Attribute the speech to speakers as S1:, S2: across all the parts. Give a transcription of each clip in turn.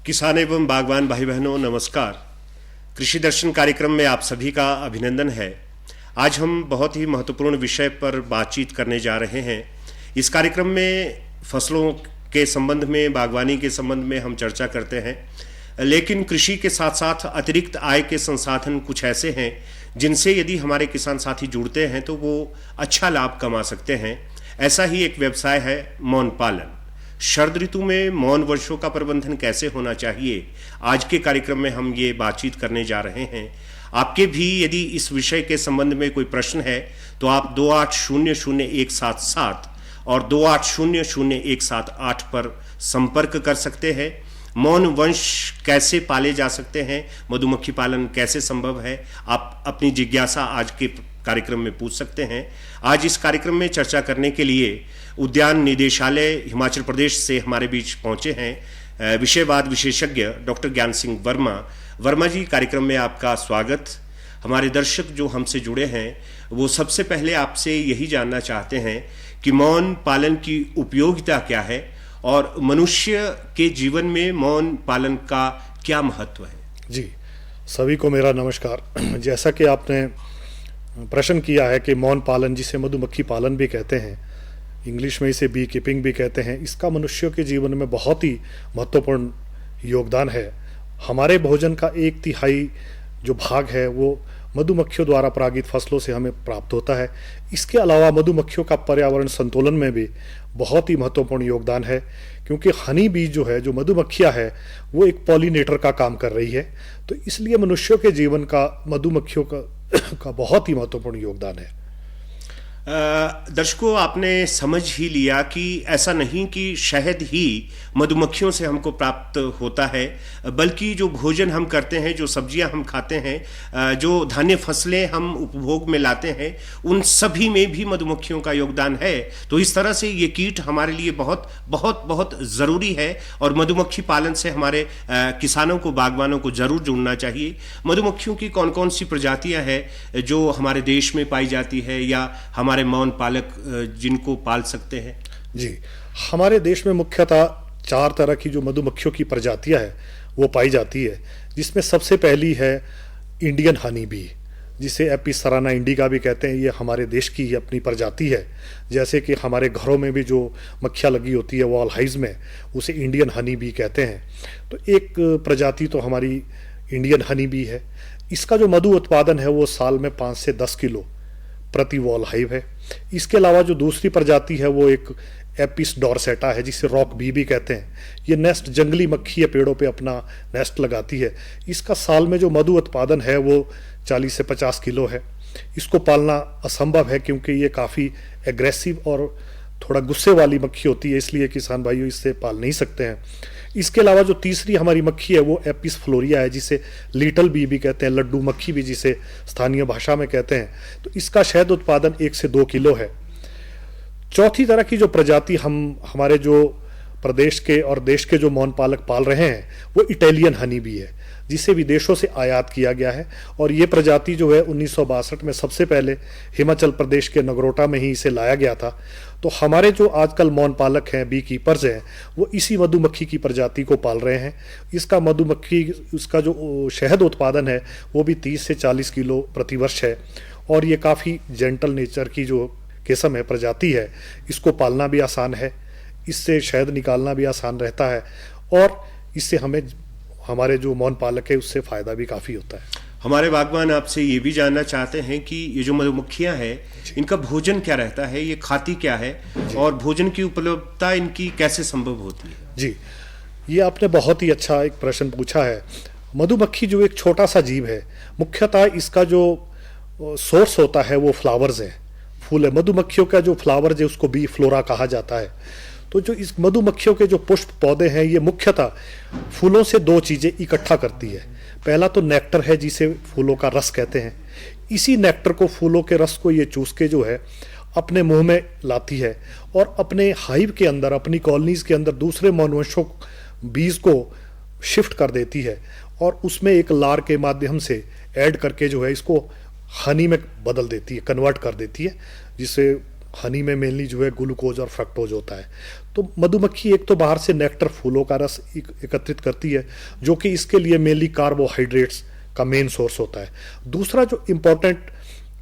S1: किसान एवं बागवान भाई बहनों नमस्कार। कृषि दर्शन कार्यक्रम में आप सभी का अभिनंदन है। आज हम बहुत ही महत्वपूर्ण विषय पर बातचीत करने जा रहे हैं। इस कार्यक्रम में फसलों के संबंध में, बागवानी के संबंध में हम चर्चा करते हैं, लेकिन कृषि के साथ साथ अतिरिक्त आय के संसाधन कुछ ऐसे हैं जिनसे यदि हमारे किसान साथी जुड़ते हैं तो वो अच्छा लाभ कमा सकते हैं। ऐसा ही एक व्यवसाय है मौन पालन। शरद ऋतु में मौन वर्षों का प्रबंधन कैसे होना चाहिए, आज के कार्यक्रम में हम ये बातचीत करने जा रहे हैं। आपके भी यदि इस विषय के संबंध में कोई प्रश्न है तो आप 28000177 और 28000178 पर संपर्क कर सकते हैं। मौन वंश कैसे पाले जा सकते हैं, मधुमक्खी पालन कैसे संभव है, आप अपनी जिज्ञासा आज के कार्यक्रम में पूछ सकते हैं। आज इस कार्यक्रम में चर्चा करने के लिए उद्यान निदेशालय हिमाचल प्रदेश से हमारे बीच पहुंचे हैं विषयवाद विशेषज्ञ डॉक्टर ज्ञान सिंह वर्मा। वर्मा जी, कार्यक्रम में आपका स्वागत। हमारे दर्शक जो हमसे जुड़े हैं वो सबसे पहले आपसे यही जानना चाहते हैं कि मौन पालन की उपयोगिता क्या है और मनुष्य के जीवन में मौन पालन का क्या महत्व है।
S2: जी, सभी को मेरा नमस्कार। जैसा कि आपने प्रश्न किया है कि मौन पालन, जिसे मधुमक्खी पालन भी कहते हैं, इंग्लिश में इसे बी कीपिंग भी कहते हैं, इसका मनुष्यों के जीवन में बहुत ही महत्वपूर्ण योगदान है। हमारे भोजन का 1/3 जो भाग है वो मधुमक्खियों द्वारा परागित फसलों से हमें प्राप्त होता है। इसके अलावा मधुमक्खियों का पर्यावरण संतुलन में भी बहुत ही महत्वपूर्ण योगदान है, क्योंकि हनी बी जो है, जो मधुमक्खियाँ है, वो एक पॉलिनेटर का काम कर रही है। तो इसलिए मनुष्यों के जीवन का मधुमक्खियों का बहुत ही महत्वपूर्ण योगदान है।
S1: दर्शकों, आपने समझ ही लिया कि ऐसा नहीं कि शहद ही मधुमक्खियों से हमको प्राप्त होता है, बल्कि जो भोजन हम करते हैं, जो सब्जियां हम खाते हैं, जो धान्य फसलें हम उपभोग में लाते हैं, उन सभी में भी मधुमक्खियों का योगदान है। तो इस तरह से ये कीट हमारे लिए बहुत बहुत बहुत ज़रूरी है और मधुमक्खी पालन से हमारे किसानों को, बागवानों को ज़रूर जुड़ना चाहिए। मधुमक्खियों की कौन कौन सी प्रजातियाँ हैं जो हमारे देश में पाई जाती है या हमारे मौन पालक जिनको पाल सकते हैं?
S2: जी, हमारे देश में मुख्यतः 4 तरह की जो मधुमक्खियों की प्रजातियां हैं वो पाई जाती है, जिसमें सबसे पहली है इंडियन हनी बी, जिसे एपिस सराना इंडिका भी कहते हैं। ये हमारे देश की ही अपनी प्रजाति है। जैसे कि हमारे घरों में भी जो मक्खियाँ लगी होती है वॉल हाइज में, उसे इंडियन हनी बी कहते हैं। तो एक प्रजाति तो हमारी इंडियन हनी बी है। इसका जो मधु उत्पादन है वो साल में 5 से 10 किलो प्रति वॉल हाइव है। इसके अलावा जो दूसरी प्रजाति है वो एक एपिस डॉर्सेटा है, जिसे रॉक बी भी कहते हैं। ये नेस्ट, जंगली मक्खी है, पेड़ों पे अपना नेस्ट लगाती है। इसका साल में जो मधु उत्पादन है वो 40 से 50 किलो है। इसको पालना असंभव है क्योंकि ये काफ़ी एग्रेसिव और थोड़ा गुस्से वाली मक्खी होती है, इसलिए किसान भाइयों इससे पाल नहीं सकते हैं। इसके अलावा जो तीसरी हमारी मक्खी है वो एपिस फ्लोरिया है, जिसे लिटिल बी भी कहते हैं, लड्डू मक्खी भी जिसे स्थानीय भाषा में कहते हैं। तो इसका शहद उत्पादन 1 से 2 किलो है। चौथी तरह की जो प्रजाति हमारे जो प्रदेश के और देश के जो मौन पालक पाल रहे हैं वो इटालियन हनी बी है, जिसे विदेशों से आयात किया गया है। और ये प्रजाति जो है 1962 में सबसे पहले हिमाचल प्रदेश के नगरोटा में ही इसे लाया गया था। तो हमारे जो आजकल मौन पालक हैं, बी कीपर्स हैं, वो इसी मधुमक्खी की प्रजाति को पाल रहे हैं। इसका जो शहद उत्पादन है वो भी 30 से 40 किलो प्रति वर्ष है। और ये काफ़ी जेंटल नेचर की जो किस्म है, प्रजाति है, इसको पालना भी आसान है, इससे शहद निकालना भी आसान रहता है और इससे हमारे जो मौन पालक है उससे फ़ायदा भी काफ़ी होता है।
S1: हमारे बागवान आपसे ये भी जानना चाहते हैं कि ये जो मधुमक्खियां हैं, इनका भोजन क्या रहता है, ये खाती क्या है और भोजन की उपलब्धता इनकी कैसे संभव होती है?
S2: जी, ये आपने बहुत ही अच्छा एक प्रश्न पूछा है। मधुमक्खी जो एक छोटा सा जीव है, मुख्यतः इसका जो सोर्स होता है वो फ्लावर्स है, फूल है। मधुमक्खियों का जो फ्लावर्स है उसको बी फ्लोरा कहा जाता है। तो जो इस मधुमक्खियों के जो पुष्प पौधे हैं ये मुख्यतः फूलों से 2 चीज़ें इकट्ठा करती है। पहला तो नेक्टर है, जिसे फूलों का रस कहते हैं। इसी नेक्टर को, फूलों के रस को ये चूस के जो है अपने मुंह में लाती है और अपने हाइव के अंदर, अपनी कॉलोनीज़ के अंदर दूसरे मौनवंशों बीज को शिफ्ट कर देती है और उसमें एक लार के माध्यम से ऐड करके जो है इसको हनी में बदल देती है, कन्वर्ट कर देती है, जिससे हनी में मेनली जो है ग्लूकोज और फ्रक्टोज होता है। तो मधुमक्खी एक तो बाहर से नेक्टर, फूलों का रस एकत्रित करती है, जो कि इसके लिए मेनली कार्बोहाइड्रेट्स का मेन सोर्स होता है। दूसरा जो इम्पोर्टेंट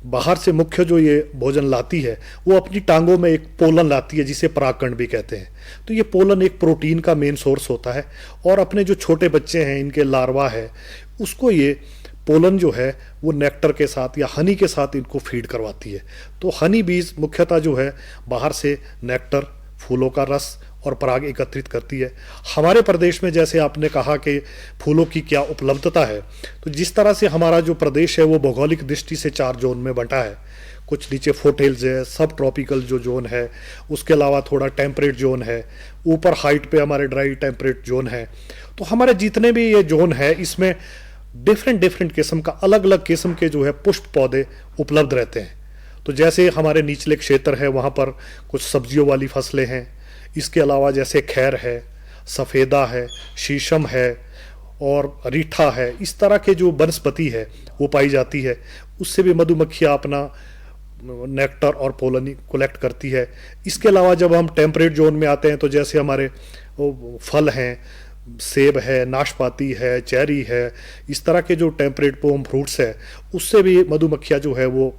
S2: बाहर से मुख्य जो ये भोजन लाती है, वो अपनी टांगों में एक पोलन लाती है, जिसे परागकण भी कहते हैं। तो ये पोलन एक प्रोटीन का मेन सोर्स होता है, और अपने जो छोटे बच्चे हैं, इनके लार्वा है, उसको ये पोलन जो है वो नेक्टर के साथ या हनी के साथ इनको फीड करवाती है। तो हनी बीज मुख्यतः जो है बाहर से नेक्टर, फूलों का रस और पराग एकत्रित करती है। हमारे प्रदेश में जैसे आपने कहा कि फूलों की क्या उपलब्धता है, तो जिस तरह से हमारा जो प्रदेश है वो भौगोलिक दृष्टि से 4 जोन में बंटा है। कुछ नीचे फोटेल्स है, सब ट्रॉपिकल जो जोन है, उसके अलावा थोड़ा टेम्परेट जोन है, ऊपर हाइट पे हमारे ड्राई टेम्परेट जोन है। तो हमारे जितने भी ये जोन है, इसमें डिफरेंट किस्म का, अलग अलग किस्म के जो है पुष्प पौधे उपलब्ध रहते हैं। तो जैसे हमारे निचले क्षेत्र है, वहाँ पर कुछ सब्जियों वाली फसलें हैं। इसके अलावा जैसे खैर है, सफ़ेदा है, शीशम है और रीठा है, इस तरह के जो वनस्पति है वो पाई जाती है। उससे भी मधुमक्खियाँ अपना नेक्टर और पोलन कलेक्ट करती है। इसके अलावा जब हम टेम्परेट जोन में आते हैं, तो जैसे हमारे फल हैं, सेब है, नाशपाती है, चेरी है, इस तरह के जो टेम्परेट पोम फ्रूट्स है, उससे भी मधुमक्खियाँ जो है वो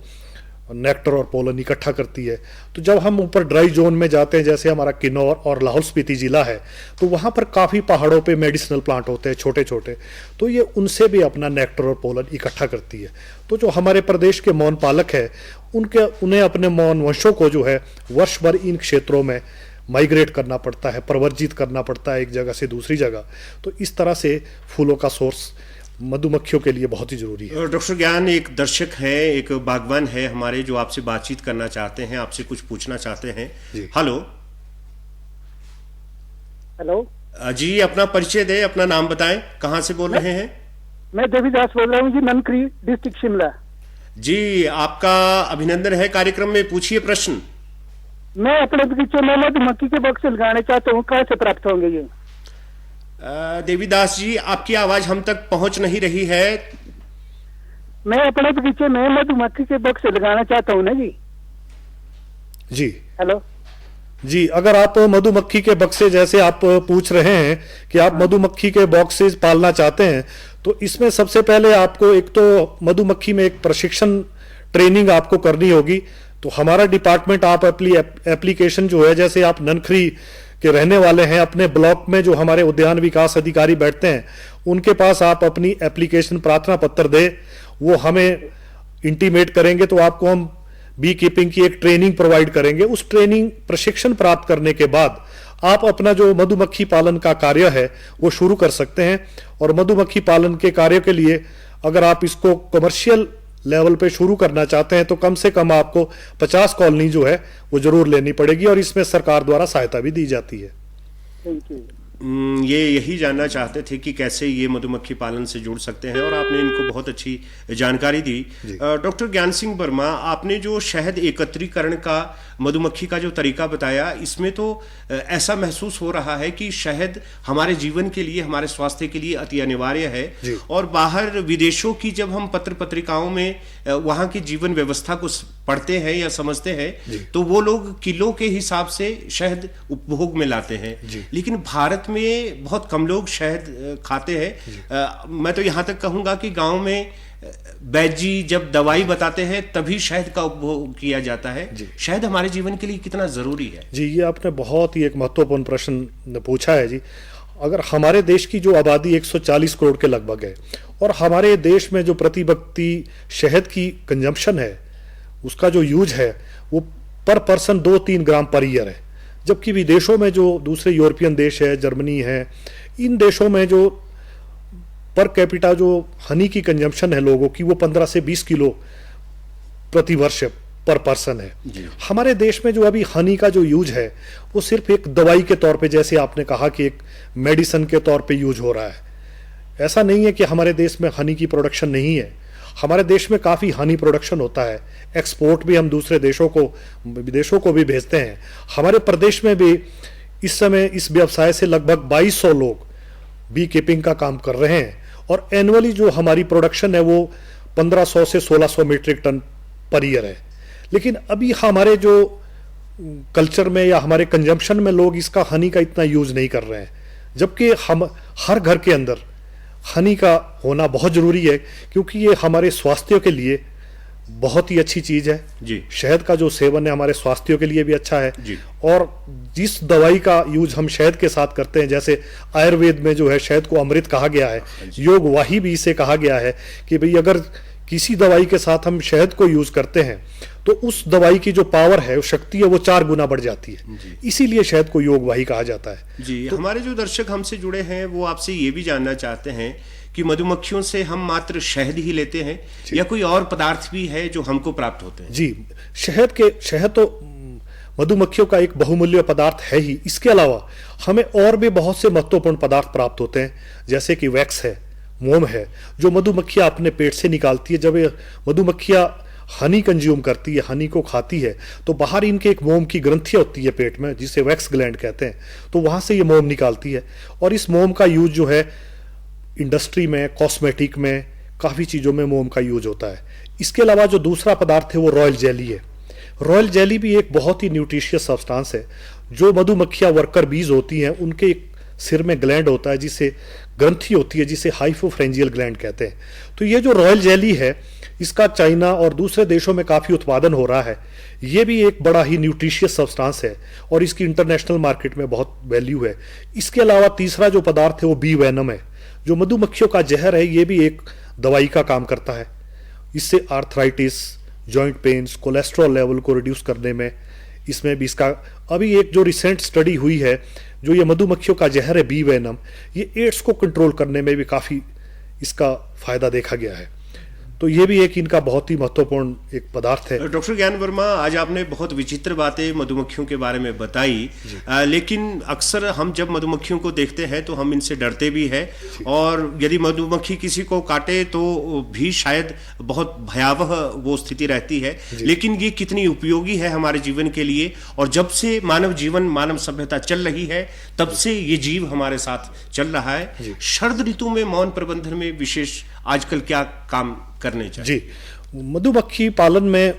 S2: नेक्टर और पोलन इकट्ठा करती है। तो जब हम ऊपर ड्राई जोन में जाते हैं, जैसे हमारा किन्नौर और लाहौल स्पीति ज़िला है, तो वहाँ पर काफ़ी पहाड़ों पे मेडिसिनल प्लांट होते हैं छोटे छोटे, तो ये उनसे भी अपना नेक्टर और पोलन इकट्ठा करती है। तो जो हमारे प्रदेश के मौन पालक है, उन्हें अपने मौन वंशों को जो है वर्ष भर इन क्षेत्रों में माइग्रेट करना पड़ता है, प्रवर्जित करना पड़ता है एक जगह से दूसरी जगह। तो इस तरह से फूलों का सोर्स मधुमक्खियों के लिए बहुत ही जरूरी है।
S1: डॉक्टर ज्ञान एक दर्शक है, एक बागवान है हमारे, जो आपसे बातचीत करना चाहते हैं, आपसे कुछ पूछना चाहते हैं। हेलो।
S3: हेलो
S1: जी, अपना परिचय दें, अपना नाम बताएं, कहाँ से बोल रहे हैं?
S3: मैं देवीदास बोल रहा हूँ जी, ननकरी डिस्ट्रिक्ट शिमला।
S1: जी, आपका अभिनंदन है कार्यक्रम में, पूछिए प्रश्न।
S3: मैं अपने बगीचे में मधुमक्खी के बक्से लगाना चाहता हूँ, कहाँ से प्राप्त होंगे ये?
S1: देवीदास जी, आपकी आवाज हम तक पहुंच नहीं रही है।
S3: मैं अपने बगीचे में मधुमक्खी के बक्से लगाना चाहता हूँ ना जी।
S2: जी
S3: हेलो
S2: जी, अगर आप मधुमक्खी के बक्से, जैसे आप पूछ रहे हैं कि आप मधुमक्खी के बॉक्सेस पालना चाहते हैं, तो इसमें सबसे पहले आपको एक तो मधुमक्खी में एक प्रशिक्षण ट्रेनिंग आपको करनी होगी। तो हमारा डिपार्टमेंट, आप एप्लीकेशन जो है, जैसे आप ननखरी के रहने वाले हैं, अपने ब्लॉक में जो हमारे उद्यान विकास अधिकारी बैठते हैं, उनके पास आप अपनी एप्लीकेशन प्रार्थना पत्र दे, वो हमें इंटीमेट करेंगे, तो आपको हम बी कीपिंग की एक ट्रेनिंग प्रोवाइड करेंगे। उस ट्रेनिंग प्रशिक्षण प्राप्त करने के बाद आप अपना जो मधुमक्खी पालन का कार्य है वो शुरू कर सकते हैं। और मधुमक्खी पालन के कार्य के लिए अगर आप इसको कमर्शियल लेवल पे शुरू करना चाहते हैं, तो कम से कम आपको 50 कॉलोनी जो है वो जरूर लेनी पड़ेगी, और इसमें सरकार द्वारा सहायता भी दी जाती है।
S3: Thank you.
S1: ये यही जानना चाहते थे कि कैसे ये मधुमक्खी पालन से जुड़ सकते हैं, और आपने इनको बहुत अच्छी जानकारी दी। डॉक्टर ज्ञान सिंह वर्मा, आपने जो शहद एकत्रीकरण का, मधुमक्खी का जो तरीका बताया, इसमें तो ऐसा महसूस हो रहा है कि शहद हमारे जीवन के लिए, हमारे स्वास्थ्य के लिए अति अनिवार्य है। और बाहर विदेशों की जब हम पत्र पत्रिकाओं में वहाँ की जीवन व्यवस्था को पढ़ते हैं या समझते हैं, तो वो लोग किलो के हिसाब से शहद उपभोग में लाते हैं, लेकिन भारत में बहुत कम लोग शहद खाते हैं। मैं तो यहाँ तक कहूँगा कि गांव में वैद्य जी जब दवाई बताते हैं तभी शहद का उपभोग किया जाता है। शहद हमारे जीवन के लिए कितना जरूरी है? जी,
S2: ये आपने बहुत ही एक महत्वपूर्ण प्रश्न पूछा है जी। अगर हमारे देश की जो आबादी 140 करोड़ के लगभग है, और हमारे देश में जो प्रति व्यक्ति शहद की कंजम्पशन है, उसका जो यूज है, वो पर पर्सन 2-3 ग्राम पर ईयर है। जबकि विदेशों में जो दूसरे यूरोपियन देश है, जर्मनी है, इन देशों में जो पर कैपिटा जो हनी की कंजम्पशन है लोगों की, वो 15 से 20 किलो प्रति वर्ष पर पर्सन है। हमारे देश में जो अभी हनी का जो यूज है, वो सिर्फ एक दवाई के तौर पे, जैसे आपने कहा कि एक मेडिसिन के तौर पे यूज हो रहा है। ऐसा नहीं है कि हमारे देश में हनी की प्रोडक्शन नहीं है। हमारे देश में काफ़ी हनी प्रोडक्शन होता है, एक्सपोर्ट भी हम दूसरे देशों को, विदेशों को भी भेजते हैं। हमारे प्रदेश में भी इस समय इस व्यवसाय से लगभग 2200 लोग बी कीपिंग का काम कर रहे हैं, और एनुअली जो हमारी प्रोडक्शन है वो 1500 से 1600 मीट्रिक टन पर ईयर है। लेकिन अभी हमारे जो कल्चर में या हमारे कंजम्पशन में लोग इसका हनी का इतना यूज नहीं कर रहे हैं, जबकि हम हर घर के अंदर हनी का होना बहुत ज़रूरी है, क्योंकि ये हमारे स्वास्थ्य के लिए बहुत ही अच्छी चीज़ है
S1: जी।
S2: शहद का जो सेवन है हमारे स्वास्थ्य के लिए भी अच्छा है
S1: जी।
S2: और जिस दवाई का यूज हम शहद के साथ करते हैं, जैसे आयुर्वेद में जो है शहद को अमृत कहा गया है, योग वाही भी इसे कहा गया है कि भाई अगर किसी दवाई के साथ हम शहद को यूज करते हैं तो उस दवाई की जो पावर है, वो शक्ति है, वो 4 गुना बढ़ जाती है। इसीलिए शहद को योग वाही कहा जाता है।
S1: जी। हमारे जो दर्शक हमसे जुड़े हैं वो आपसे ये भी जानना चाहते हैं कि मधुमक्खियों से हम मात्र शहद ही लेते हैं या कोई और पदार्थ भी है जो हमको प्राप्त होते हैं?
S2: जी, शहद तो मधुमक्खियों का एक बहुमूल्य पदार्थ है ही। इसके अलावा हमें और भी बहुत से महत्वपूर्ण पदार्थ प्राप्त होते हैं, जैसे कि वैक्स है, मोम है, जो मधुमक्खियां अपने पेट से निकालती है। जब ये मधुमक्खियां हनी कंज्यूम करती है, हनी को खाती है, तो बाहर इनके एक मोम की ग्रंथियां होती है पेट में, जिसे वैक्स ग्लैंड कहते हैं, तो वहां से ये मोम निकालती है। और इस मोम का यूज जो है इंडस्ट्री में, कॉस्मेटिक में, काफ़ी चीज़ों में मोम का यूज होता है। इसके अलावा जो दूसरा पदार्थ है वो रॉयल जेली है। रॉयल जेली भी एक बहुत ही न्यूट्रिशियस सब्सटेंस है। जो मधुमक्खियां वर्कर बीज होती हैं, उनके एक सिर में ग्लैंड होता है, जिसे ग्रंथि होती है, जिसे हाइपोफ्रेंजियल ग्लैंड कहते हैं। तो ये जो रॉयल जेली है, इसका चाइना और दूसरे देशों में काफ़ी उत्पादन हो रहा है। ये भी एक बड़ा ही न्यूट्रिशियस सब्सटेंस है और इसकी इंटरनेशनल मार्केट में बहुत वैल्यू है। इसके अलावा तीसरा जो पदार्थ है वो बी वेनम है, जो मधुमक्खियों का जहर है। ये भी एक दवाई का काम करता है। इससे arthritis, joint pains, cholesterol level को रिड्यूस करने में इसमें भी इसका अभी एक जो रिसेंट स्टडी हुई है, जो ये मधुमक्खियों का जहर है बी वेनम, ये एड्स को कंट्रोल करने में भी काफ़ी इसका फायदा देखा गया है। तो ये भी एक इनका बहुत ही महत्वपूर्ण एक पदार्थ है।
S1: डॉक्टर ज्ञान वर्मा, आज आपने बहुत विचित्र बातें मधुमक्खियों के बारे में बताई, लेकिन अक्सर हम जब मधुमक्खियों को देखते हैं तो हम इनसे डरते भी हैं, और यदि मधुमक्खी किसी को काटे तो भी शायद बहुत भयावह वो स्थिति रहती है। लेकिन ये कितनी उपयोगी है हमारे जीवन के लिए, और जब से मानव जीवन, मानव सभ्यता चल रही है, तब से ये जीव हमारे साथ चल रहा है। शरद ऋतु में मौन प्रबंधन में विशेष आजकल क्या काम करने चाहिए?
S2: जी, मधुमक्खी पालन में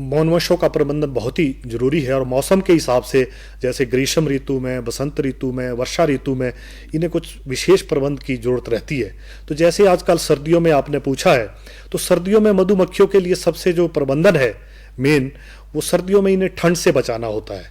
S2: मौनवंशों का प्रबंधन बहुत ही जरूरी है, और मौसम के हिसाब से, जैसे ग्रीष्म ऋतु में, बसंत ऋतु में, वर्षा ऋतु में इन्हें कुछ विशेष प्रबंध की जरूरत रहती है। तो जैसे आजकल सर्दियों में आपने पूछा है, तो सर्दियों में मधुमक्खियों के लिए सबसे जो प्रबंधन है मेन, वो सर्दियों में इन्हें ठंड से बचाना होता है।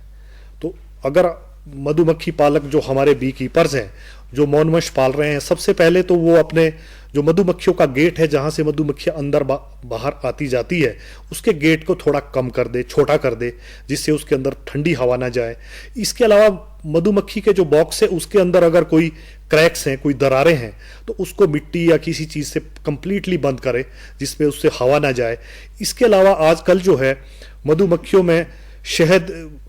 S2: तो अगर मधुमक्खी पालक जो हमारे बी कीपर्स हैं, जो मौनवंश पाल रहे हैं, सबसे पहले तो वो अपने जो मधुमक्खियों का गेट है, जहाँ से मधुमक्खियाँ अंदर बाहर आती जाती है, उसके गेट को थोड़ा कम कर दे, छोटा कर दे, जिससे उसके अंदर ठंडी हवा ना जाए। इसके अलावा मधुमक्खी के जो बॉक्स है, उसके अंदर अगर कोई क्रैक्स हैं, कोई दरारें हैं, तो उसको मिट्टी या किसी चीज़ से कंप्लीटली बंद करे, जिसमें उससे हवा ना जाए। इसके अलावा आजकल जो है मधुमक्खियों में शहद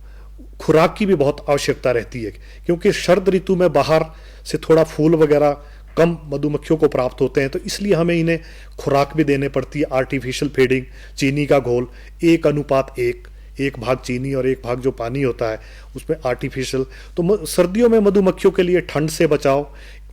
S2: खुराक की भी बहुत आवश्यकता रहती है, क्योंकि शरद ऋतु में बाहर से थोड़ा फूल वगैरह कम मधुमक्खियों को प्राप्त होते हैं, तो इसलिए हमें इन्हें खुराक भी देने पड़ती है। आर्टिफिशियल फीडिंग, चीनी का घोल 1:1, 1 भाग चीनी और 1 भाग जो पानी होता है उसमें आर्टिफिशियल। तो सर्दियों में मधुमक्खियों के लिए ठंड से बचाव,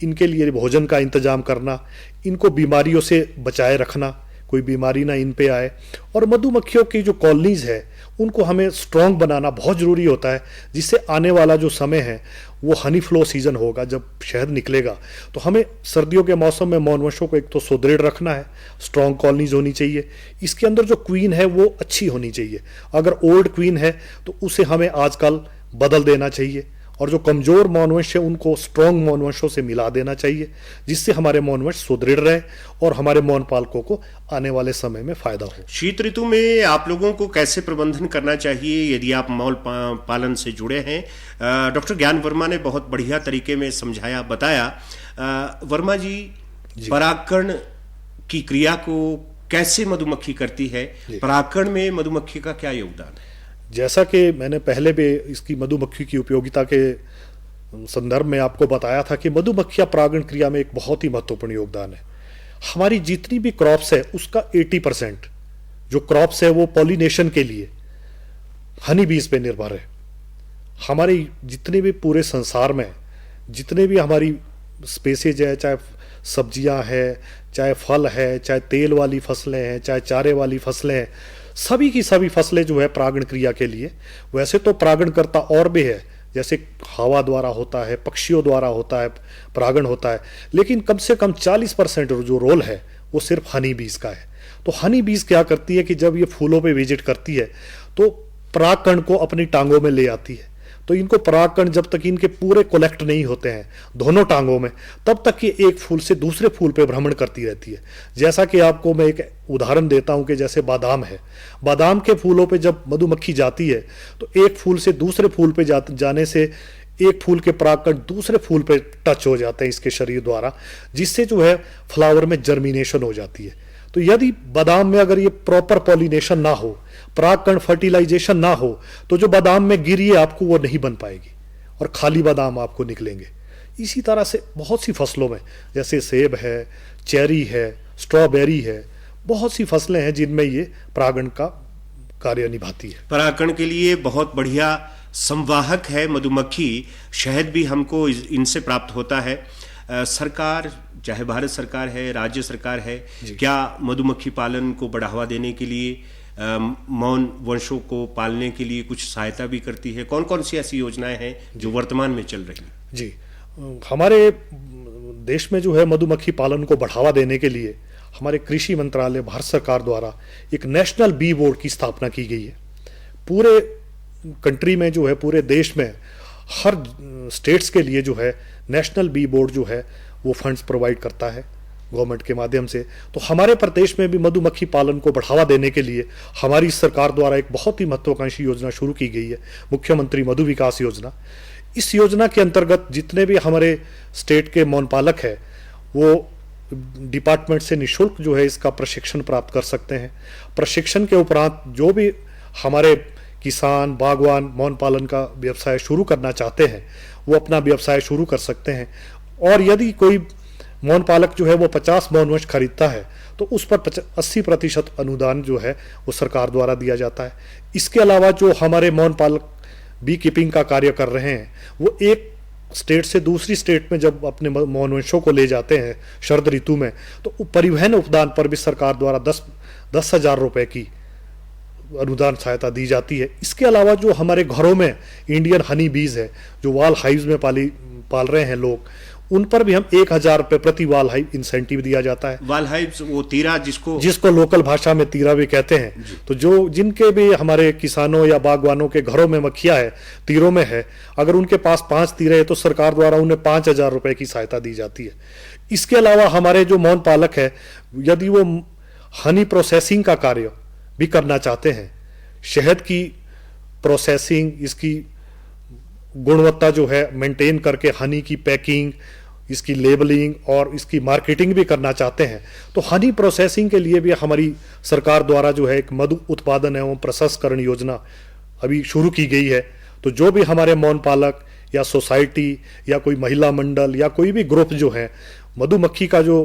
S2: इनके लिए भोजन का इंतजाम करना, इनको बीमारियों से बचाए रखना, कोई बीमारी ना इन पे आए, और मधुमक्खियों की जो कॉलोनीज है उनको हमें स्ट्रॉन्ग बनाना बहुत ज़रूरी होता है, जिससे आने वाला जो समय है वो हनी फ्लो सीजन होगा, जब शहद निकलेगा। तो हमें सर्दियों के मौसम में मौनवंशों को एक तो सुदृढ़ रखना है, स्ट्रॉन्ग कॉलोनीज होनी चाहिए, इसके अंदर जो क्वीन है वो अच्छी होनी चाहिए। अगर ओल्ड क्वीन है तो उसे हमें आजकल बदल देना चाहिए, और जो कमज़ोर मौनवंश है उनको स्ट्रॉन्ग मौनवंशों से मिला देना चाहिए, जिससे हमारे मौनवंश सुदृढ़ रहे और हमारे मौन पालकों को आने वाले समय में फ़ायदा हो।
S1: शीत ऋतु में आप लोगों को कैसे प्रबंधन करना चाहिए यदि आप मौन पालन से जुड़े हैं? डॉक्टर ज्ञान वर्मा ने बहुत बढ़िया तरीके में समझाया, बताया। वर्मा जी, परागकण की क्रिया को कैसे मधुमक्खी करती है? परागकण में मधुमक्खी का क्या योगदान है?
S2: जैसा कि मैंने पहले भी इसकी मधुमक्खी की उपयोगिता के संदर्भ में आपको बताया था कि मधुमक्खियां परागण क्रिया में एक बहुत ही महत्वपूर्ण योगदान है। हमारी जितनी भी क्रॉप्स है उसका 80% जो क्रॉप्स है वो पॉलिनेशन के लिए हनी बीज पे निर्भर है। हमारे जितने भी पूरे संसार में जितने भी हमारी स्पेसीज है, चाहे सब्जियां हैं, चाहे फल है, चाहे तेल वाली फसलें हैं, चाहे चारे वाली फसलें हैं, सभी की सभी फसलें जो है परागण क्रिया के लिए, वैसे तो परागणकर्ता और भी है, जैसे हवा द्वारा होता है, पक्षियों द्वारा होता है, परागण होता है, लेकिन कम से कम 40% जो रोल है वो सिर्फ हनी बीज का है। तो हनी बीज क्या करती है कि जब ये फूलों पे विजिट करती है तो परागकण को अपनी टांगों में ले आती है। तो इनको परागकण जब तक इनके पूरे कलेक्ट नहीं होते हैं दोनों टांगों में, तब तक ये एक फूल से दूसरे फूल पे भ्रमण करती रहती है। जैसा कि आपको मैं एक उदाहरण देता हूं कि जैसे बादाम है, बादाम के फूलों पे जब मधुमक्खी जाती है तो एक फूल से दूसरे फूल पे जाने से एक फूल के परागकण दूसरे फूल पे टच हो जाते हैं इसके शरीर द्वारा, जिससे जो है फ्लावर में जर्मिनेशन हो जाती है। तो यदि बादाम में अगर ये प्रॉपर पॉलिनेशन ना हो, परागकण फर्टिलाइजेशन ना हो, तो जो बादाम में गिरी है आपको वो नहीं बन पाएगी और खाली बादाम आपको निकलेंगे। इसी तरह से बहुत सी फसलों में, जैसे सेब है, चेरी है, स्ट्रॉबेरी है, बहुत सी फसलें हैं जिनमें ये परागण का कार्य निभाती है।
S1: परागण के लिए बहुत बढ़िया संवाहक है मधुमक्खी। शहद भी हमको इनसे प्राप्त होता है। सरकार, चाहे भारत सरकार है, राज्य सरकार है, क्या मधुमक्खी पालन को बढ़ावा देने के लिए, मौन वंशों को पालने के लिए कुछ सहायता भी करती है? कौन कौन सी ऐसी योजनाएं हैं जो वर्तमान में चल रही हैं?
S2: जी, हमारे देश में जो है मधुमक्खी पालन को बढ़ावा देने के लिए हमारे कृषि मंत्रालय, भारत सरकार द्वारा एक नेशनल बी बोर्ड की स्थापना की गई है। पूरे कंट्री में जो है, पूरे देश में हर स्टेट्स के लिए जो है नेशनल बी बोर्ड जो है वो फंड्स प्रोवाइड करता है गवर्नमेंट के माध्यम से। तो हमारे प्रदेश में भी मधुमक्खी पालन को बढ़ावा देने के लिए हमारी सरकार द्वारा एक बहुत ही महत्वाकांक्षी योजना शुरू की गई है, मुख्यमंत्री मधु विकास योजना। इस योजना के अंतर्गत जितने भी हमारे स्टेट के मौन पालक है वो डिपार्टमेंट से निःशुल्क जो है इसका प्रशिक्षण प्राप्त कर सकते हैं। प्रशिक्षण के उपरांत जो भी हमारे किसान, बागवान मौन पालन का व्यवसाय शुरू करना चाहते हैं वो अपना व्यवसाय शुरू कर सकते हैं। और यदि कोई मौन पालक जो है वो 50 मौन वंश खरीदता है तो उस पर 80% अनुदान जो है वो सरकार द्वारा दिया जाता है। इसके अलावा जो हमारे मौन पालक बी कीपिंग का कार्य कर रहे हैं वो एक स्टेट से दूसरी स्टेट में जब अपने मौन वंशों को ले जाते हैं शरद ऋतु में, तो परिवहन उपदान पर भी सरकार द्वारा 10,000 रुपए की अनुदान सहायता दी जाती है। इसके अलावा जो हमारे घरों में इंडियन हनी बीज है जो वाल हाइव्स में पाल रहे हैं लोग, उन पर भी हम 1,000 रुपए प्रति वाल हाइव इंसेंटिव दिया जाता है।
S1: वाल हाइव्स वो तीरा जिसको
S2: लोकल भाषा में तीरा भी कहते हैं। तो जो जिनके भी हमारे किसानों या बागवानों के घरों में मक्खियां है, तीरों में है, अगर उनके पास 5 तीरे है तो सरकार द्वारा उन्हें 5,000 रुपए की सहायता दी जाती है। इसके अलावा हमारे जो मौन पालक है यदि वो हनी प्रोसेसिंग का कार्य भी करना चाहते हैं, शहद की प्रोसेसिंग, इसकी गुणवत्ता जो है मेंटेन करके हनी की पैकिंग, इसकी लेबलिंग और इसकी मार्केटिंग भी करना चाहते हैं, तो हनी प्रोसेसिंग के लिए भी हमारी सरकार द्वारा जो है एक मधु उत्पादन एवं प्रसंस्करण योजना अभी शुरू की गई है। तो जो भी हमारे मौन पालक या सोसाइटी या कोई महिला मंडल या कोई भी ग्रुप जो है मधुमक्खी का जो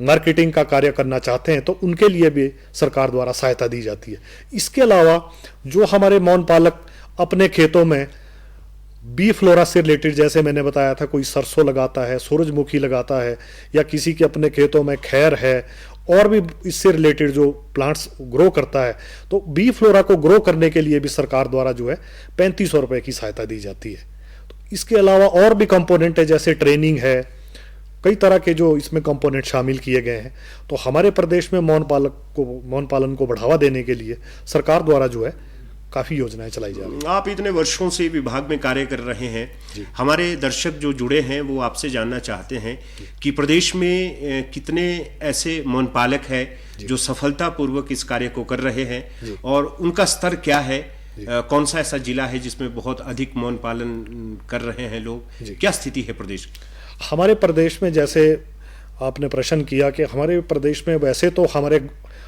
S2: मार्केटिंग का कार्य करना चाहते हैं तो उनके लिए भी सरकार द्वारा सहायता दी जाती है। इसके अलावा जो हमारे मौन पालक अपने खेतों में बी फ्लोरा से रिलेटेड, जैसे मैंने बताया था, कोई सरसों लगाता है, सूरजमुखी लगाता है, या किसी के अपने खेतों में खैर है और भी इससे रिलेटेड जो प्लांट्स ग्रो करता है, तो बी फ्लोरा को ग्रो करने के लिए भी सरकार द्वारा जो है 3500 रुपए की सहायता दी जाती है। तो इसके अलावा और भी कंपोनेंट है, जैसे ट्रेनिंग है, कई तरह के जो इसमें कंपोनेंट शामिल किए गए हैं। तो हमारे प्रदेश में मौन पालन को बढ़ावा देने के लिए सरकार द्वारा जो है काफी योजनाएं चलाई जा रही हैं।
S1: आप इतने वर्षों से विभाग में कार्य कर रहे हैं, हमारे दर्शक जो जुड़े हैं वो आपसे जानना चाहते हैं कि प्रदेश में कितने ऐसे मौन पालक हैं जो सफलतापूर्वक इस कार्य को कर रहे हैं और उनका स्तर क्या है? कौन सा ऐसा जिला है जिसमें बहुत अधिक मौन पालन कर रहे हैं लोग? क्या स्थिति है प्रदेश की?
S2: हमारे प्रदेश में, जैसे आपने प्रश्न किया कि हमारे प्रदेश में वैसे तो हमारे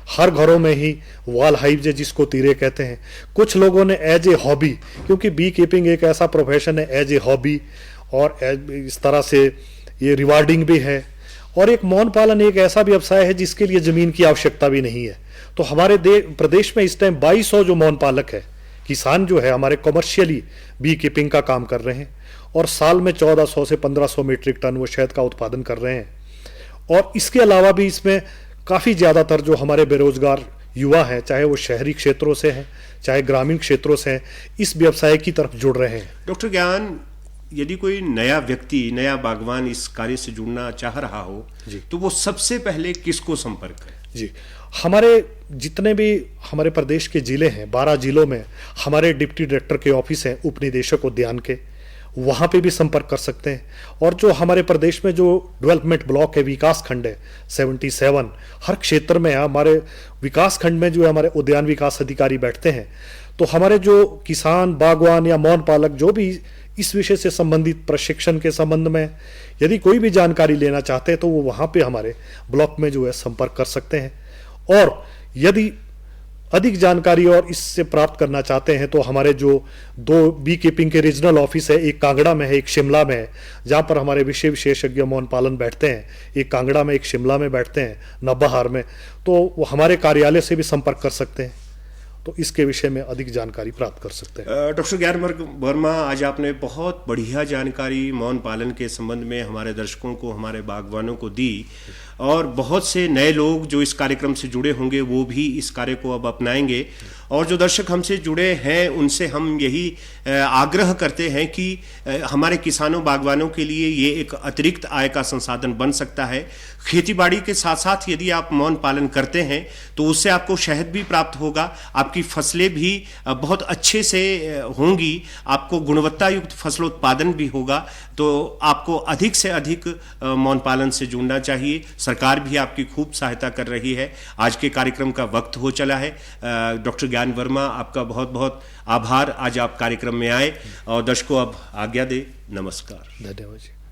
S2: हर घरों में ही वाल हाइव जिसको तीरे कहते हैं, कुछ लोगों ने एज ए हॉबी, क्योंकि बी कीपिंग एक ऐसा प्रोफेशन है एज ए हॉबी और इस तरह से ये रिवार्डिंग भी है, और एक मौन पालन एक ऐसा व्यवसाय है जिसके लिए जमीन की आवश्यकता भी नहीं है। तो हमारे प्रदेश में इस टाइम 2200 जो मौन पालक है, किसान जो है हमारे कमर्शियली बी कीपिंग का काम कर रहे हैं और साल में 1400 से 1500 मीट्रिक टन वो शहद का उत्पादन कर रहे हैं। और इसके अलावा भी इसमें काफ़ी ज़्यादातर जो हमारे बेरोजगार युवा हैं, चाहे वो शहरी क्षेत्रों से हैं चाहे ग्रामीण क्षेत्रों से हैं, इस व्यवसाय की तरफ जुड़ रहे हैं।
S1: डॉक्टर ज्ञान, यदि कोई नया व्यक्ति, नया बागवान इस कार्य से जुड़ना चाह रहा हो
S2: जी।
S1: तो वो सबसे पहले किसको संपर्क करे?
S2: जी, हमारे जितने भी हमारे प्रदेश के जिले हैं, 12 जिलों में हमारे डिप्टी डायरेक्टर के ऑफिस हैं, उप निदेशक उद्यान के, वहाँ पे भी संपर्क कर सकते हैं। और जो हमारे प्रदेश में जो डेवलपमेंट ब्लॉक है, विकास खंड है 77, हर क्षेत्र में हमारे विकास खंड में जो है हमारे उद्यान विकास अधिकारी बैठते हैं। तो हमारे जो किसान, बागवान या मौन पालक जो भी इस विषय से संबंधित प्रशिक्षण के संबंध में यदि कोई भी जानकारी लेना चाहते हैं तो वो वहाँ पे हमारे ब्लॉक में जो है संपर्क कर सकते हैं। और यदि अधिक जानकारी और इससे प्राप्त करना चाहते हैं तो हमारे जो 2 बी कीपिंग के रीजनल ऑफिस है, एक कांगड़ा में है, एक शिमला में है, जहाँ पर हमारे विषय विशेषज्ञ मौन पालन बैठते हैं। एक कांगड़ा में, एक शिमला में बैठते हैं, नवाबहार में। तो वो हमारे कार्यालय से भी संपर्क कर सकते हैं, तो इसके विषय में अधिक जानकारी प्राप्त कर सकते हैं।
S1: डॉक्टर ज्ञान वर्मा, आज आपने बहुत बढ़िया जानकारी मौन पालन के संबंध में हमारे दर्शकों को, हमारे बागवानों को दी, और बहुत से नए लोग जो इस कार्यक्रम से जुड़े होंगे वो भी इस कार्य को अब अपनाएंगे। और जो दर्शक हमसे जुड़े हैं उनसे हम यही आग्रह करते हैं कि हमारे किसानों, बागवानों के लिए ये एक अतिरिक्त आय का संसाधन बन सकता है। खेतीबाड़ी के साथ साथ यदि आप मौन पालन करते हैं तो उससे आपको शहद भी प्राप्त होगा, आपकी फसलें भी बहुत अच्छे से होंगी, आपको गुणवत्ता युक्त फसलोत्पादन भी होगा। तो आपको अधिक से अधिक मौन पालन से जुड़ना चाहिए। सरकार भी आपकी खूब सहायता कर रही है। आज के कार्यक्रम का वक्त हो चला है। डॉक्टर ज्ञान वर्मा, आपका बहुत बहुत आभार, आज आप कार्यक्रम में आए। और दर्शकों अब आज्ञा दे, नमस्कार।
S2: धन्यवाद जी।